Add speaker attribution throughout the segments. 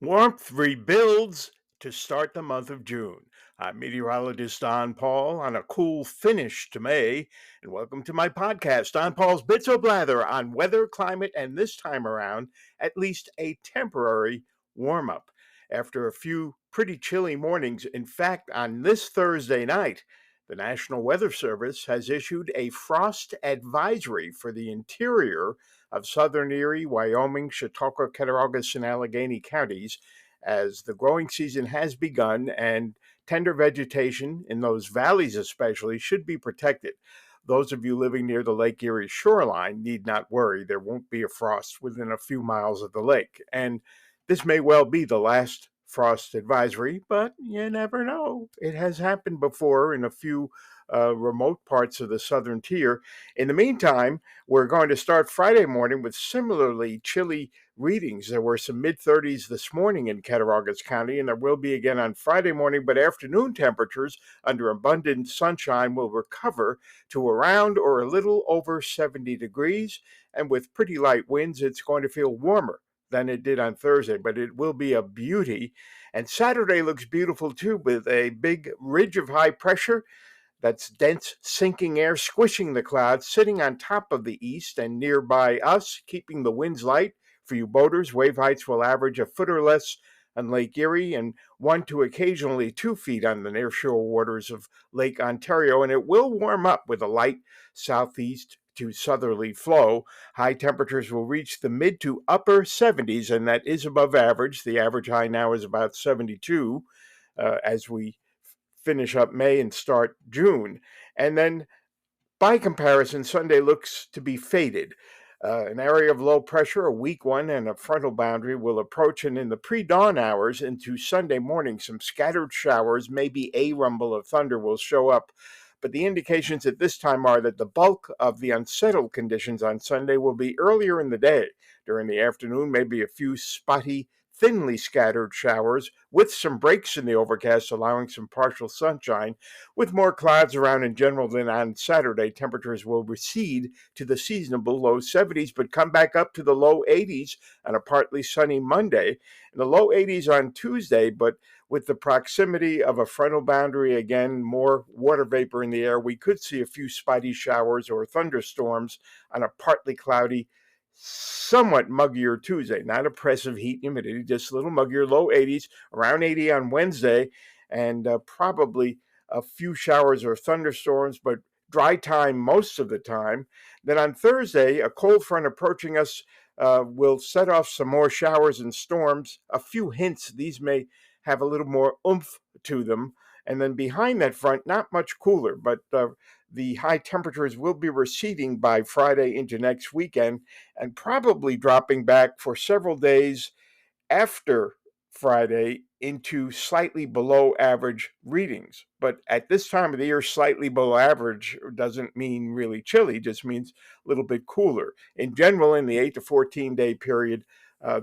Speaker 1: Warmth rebuilds to start the month of June. I'm meteorologist Don Paul on a cool finish to May, and welcome to my podcast, Don Paul's Bits o' Blather on weather, climate, and this time around, at least a temporary warm up. After a few pretty chilly mornings, in fact, on this Thursday night, the National Weather Service has issued a frost advisory for the interior of southern Erie, Wyoming, Chautauqua, Cattaraugus, and Allegheny counties as the growing season has begun and tender vegetation in those valleys especially should be protected. Those of you living near the Lake Erie shoreline need not worry. There won't be a frost within a few miles of the lake. And this may well be the last frost advisory, but you never know. It has happened before in a few remote parts of the southern tier. In the meantime, we're going to start Friday morning with similarly chilly readings. There were some mid 30s this morning in Cattaraugus County, and there will be again on Friday morning, but afternoon temperatures under abundant sunshine will recover to around or a little over 70 degrees. And with pretty light winds, it's going to feel warmer than it did on Thursday, but it will be a beauty. And Saturday looks beautiful too, with a big ridge of high pressure. That's dense sinking air squishing the clouds, sitting on top of the east and nearby us, keeping the winds light. For you boaters, wave heights will average a foot or less on Lake Erie and 1 to occasionally 2 feet on the nearshore waters of Lake Ontario. And it will warm up with a light southeast to southerly flow. High temperatures will reach the mid to upper 70s, and that is above average. The average high now is about 72 as we finish up May and start June. And then by comparison, Sunday looks to be faded. An area of low pressure, a weak one, and a frontal boundary will approach, and in the pre dawn hours into Sunday morning, some scattered showers, maybe a rumble of thunder will show up. But the indications at this time are that the bulk of the unsettled conditions on Sunday will be earlier in the day. During the afternoon, maybe a few spotty, thinly scattered showers with some breaks in the overcast, allowing some partial sunshine. With more clouds around in general than on Saturday, temperatures will recede to the seasonable low 70s, but come back up to the low 80s on a partly sunny Monday, and the low 80s on Tuesday, but with the proximity of a frontal boundary, again, more water vapor in the air, we could see a few spotty showers or thunderstorms on a partly cloudy, somewhat muggier Tuesday. Not oppressive heat and humidity, just a little muggier, low 80s, around 80 on Wednesday, and probably a few showers or thunderstorms, but dry time most of the time. Then on Thursday, a cold front approaching us will set off some more showers and storms. A few hints, these may have a little more oomph to them. And then behind that front, not much cooler, but the high temperatures will be receding by Friday into next weekend and probably dropping back for several days after Friday into slightly below average readings. But at this time of the year, slightly below average doesn't mean really chilly, just means a little bit cooler. In general, in the 8 to 14 day period,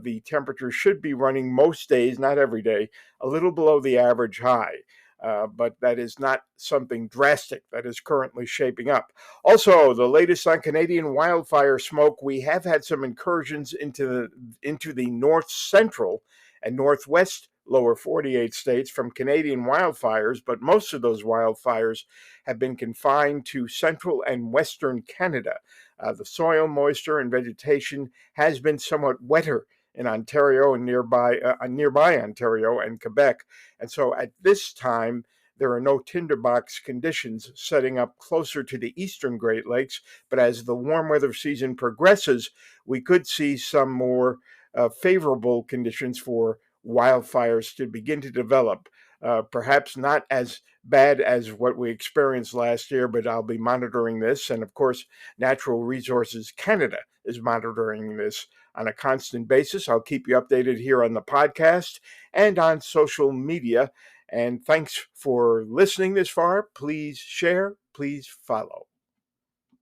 Speaker 1: the temperature should be running most days, not every day, a little below the average high. But that is not something drastic that is currently shaping up. Also, the latest on Canadian wildfire smoke, we have had some incursions into the north central and northwest lower 48 states from Canadian wildfires, but most of those wildfires have been confined to central and western Canada. The soil moisture and vegetation has been somewhat wetter in Ontario and nearby Ontario and Quebec. And so at this time, there are no tinderbox conditions setting up closer to the eastern Great Lakes. But as the warm weather season progresses, we could see some more favorable conditions for wildfires to begin to develop. Perhaps not as bad as what we experienced last year, but I'll be monitoring this. And of course, Natural Resources Canada is monitoring this on a constant basis. I'll keep you updated here on the podcast and on social media. And thanks for listening this far. Please share, please follow.